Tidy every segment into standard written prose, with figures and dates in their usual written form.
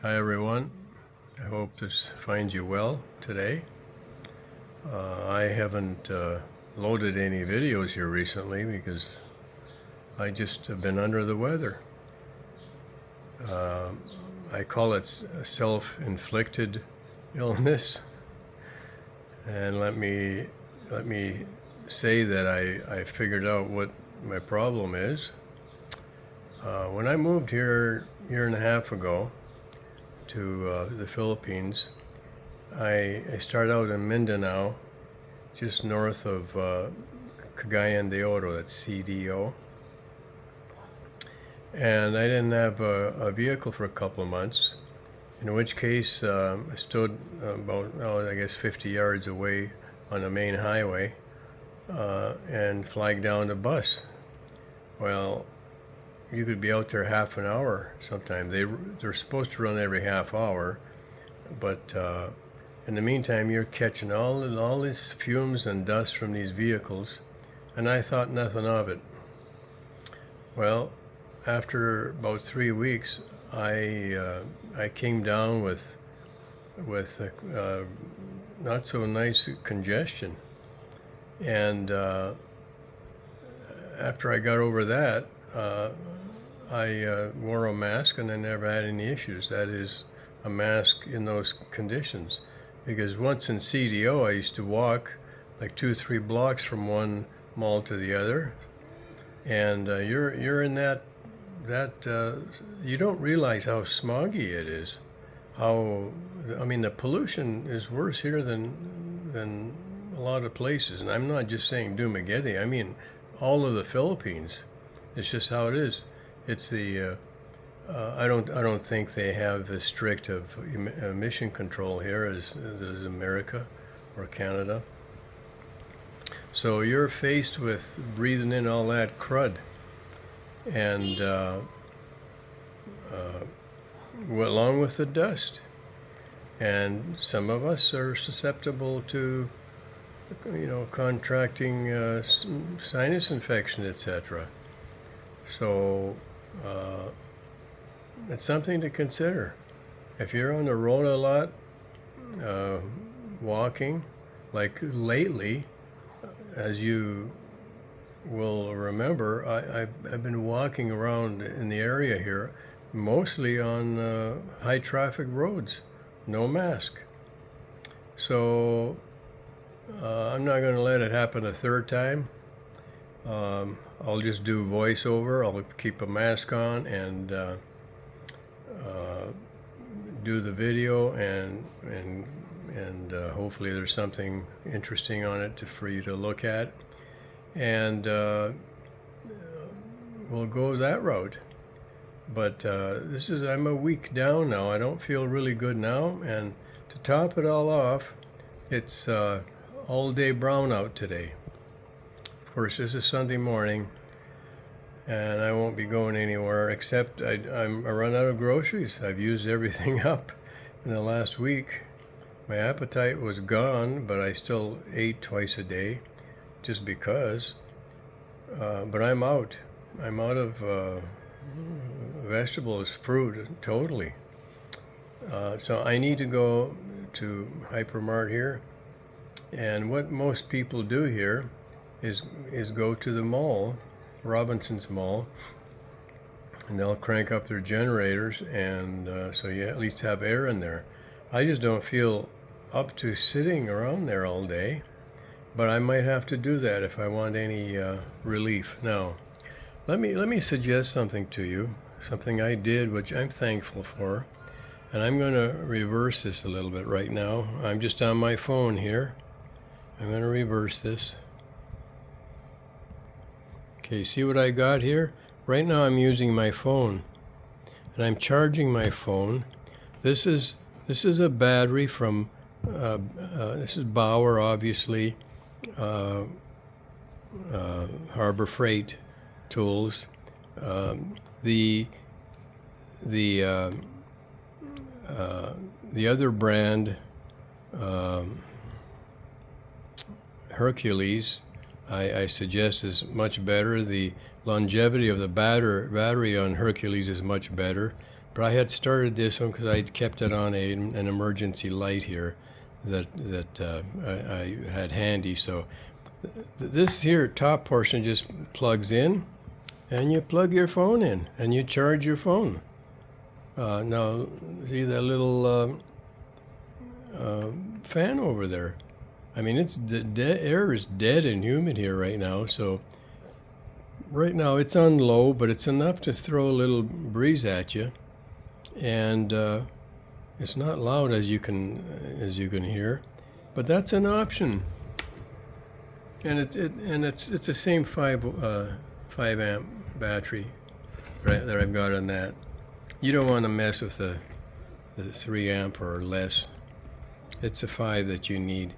Hi everyone, I hope this finds you well today. I haven't loaded any videos here recently because I just have been under the weather. I call it self-inflicted illness, and let me say that I figured out what my problem is. When I moved here a year and a half ago to the Philippines, I started out in Mindanao, just north of Cagayan de Oro, that's CDO. And I didn't have a vehicle for a couple of months, in which case I stood about, I guess 50 yards away on the main highway and flagged down the bus. Well, you could be out there half an hour sometime. They're supposed to run every half hour, but in the meantime, you're catching all these fumes and dust from these vehicles, and I thought nothing of it. Well, after about 3 weeks, I came down with not so nice congestion, and after I got over that, I wore a mask and I never had any issues. That is, a mask in those conditions. Because once in CDO, I used to walk like 2-3 blocks from one mall to the other, and you're in that you don't realize how smoggy it is. The pollution is worse here than a lot of places, and I'm not just saying Dumaguete. I mean all of the Philippines. It's just how it is. It's the I don't think they have as strict of emission control here as America or Canada. So you're faced with breathing in all that crud, and along with the dust. And some of us are susceptible to, contracting sinus infection, etc. So it's something to consider. If you're on the road a lot, walking, like lately, as you will remember, I've been walking around in the area here, mostly on high traffic roads, no mask. So I'm not going to let it happen a third time. I'll just do voiceover. I'll keep a mask on and do the video, and hopefully there's something interesting on it for you to look at, and we'll go that route. But I'm a week down now. I don't feel really good now, and to top it all off, it's all day brown out today. Of course, this is Sunday morning, and I won't be going anywhere except I run out of groceries. I've used everything up in the last week. My appetite was gone, but I still ate twice a day just because. But I'm out. I'm out of vegetables, fruit, totally. So I need to go to Hypermart here. And what most people do here is go to the mall, Robinson's Mall, and they'll crank up their generators, and so you at least have air in there. I just don't feel up to sitting around there all day, but I might have to do that if I want any relief. Now, let me suggest something to you, something I did, which I'm thankful for, and I'm going to reverse this a little bit right now. I'm just on my phone here. I'm going to reverse this. Okay, see what I got here? Right now I'm using my phone, and I'm charging my phone. This is a battery from this is Bauer, obviously, Harbor Freight Tools. The other brand, Hercules, I suggest is much better. The longevity of the battery on Hercules is much better. But I had started this one because I kept it on an emergency light here that I had handy. So this here top portion just plugs in, and you plug your phone in, and you charge your phone. Now, see that little fan over there? I mean, it's the air is dead and humid here right now, so right now it's on low, but it's enough to throw a little breeze at you, and it's not loud as you can hear, but that's an option. And it's the same 5 amp battery that I've got on that. You don't want to mess with the 3 amp or less. It's a 5 that you need.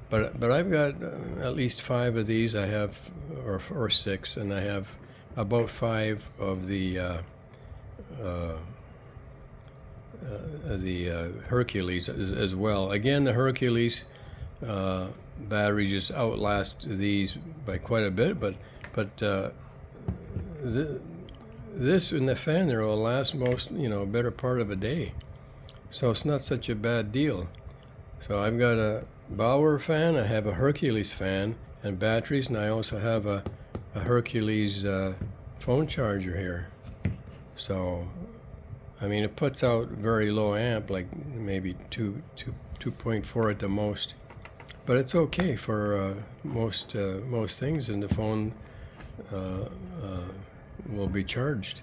But I've got at least 5 of these. I have, or 6, and I have about 5 of the Hercules as well. Again, the Hercules batteries just outlast these by quite a bit, but this and the fan there will last most, better part of a day. So it's not such a bad deal. So I've got a Bauer fan, I have a Hercules fan and batteries, and I also have a Hercules phone charger here. So, I mean, it puts out very low amp, like maybe 2.4 at the most. But it's okay for most things, and the phone will be charged.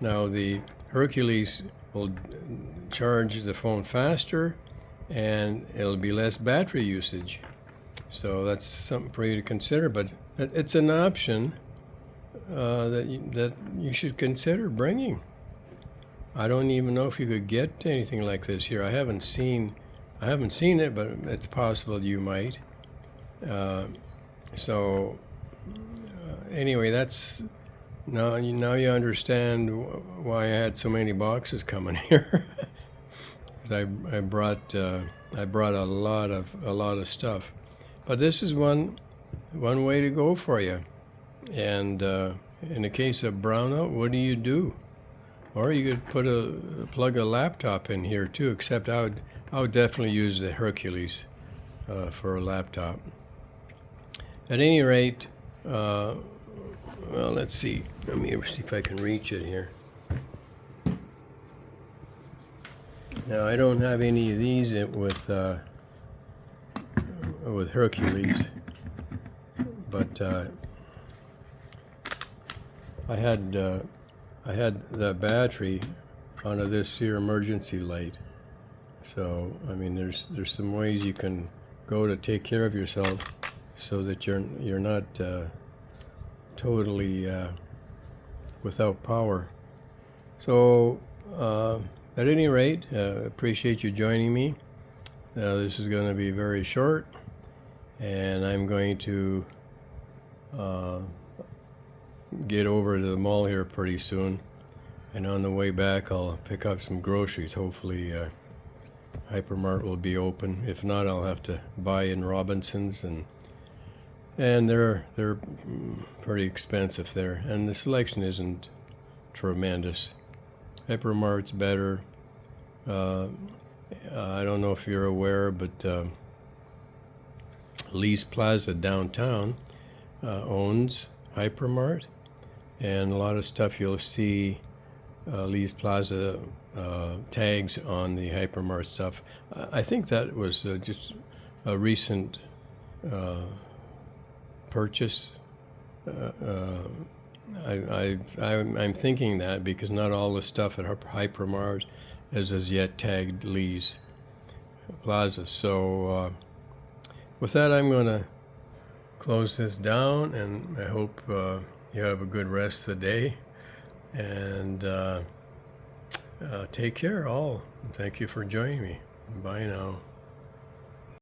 Now the Hercules will charge the phone faster, and it'll be less battery usage. So that's something for you to consider. But it's an option that you should consider bringing. I don't even know if you could get anything like this here. I haven't seen it, but it's possible you might. Anyway, that's now you understand why I had so many boxes coming here. I brought a lot of stuff, but this is one way to go for you. And in the case of brownout, what do? Or you could plug a laptop in here too. Except I would definitely use the Hercules for a laptop. At any rate, well, let's see. Let me see if I can reach it here. Now, I don't have any of these with Hercules, but I had the battery onto this here emergency light. So, I mean, there's some ways you can go to take care of yourself so that you're not totally without power. So, at any rate, appreciate you joining me. This is going to be very short, and I'm going to get over to the mall here pretty soon. And on the way back, I'll pick up some groceries. Hopefully, Hypermart will be open. If not, I'll have to buy in Robinson's, and they're pretty expensive there, and the selection isn't tremendous. Hypermart's better. I don't know if you're aware, but Lee's Plaza downtown owns Hypermart, and a lot of stuff you'll see Lee's Plaza tags on the Hypermart stuff. I think that was just a recent purchase. I'm thinking that because not all the stuff at Hypermart is as yet tagged Lee's Plaza. So with that, I'm going to close this down, and I hope you have a good rest of the day, and take care all. Thank you for joining me. Bye now.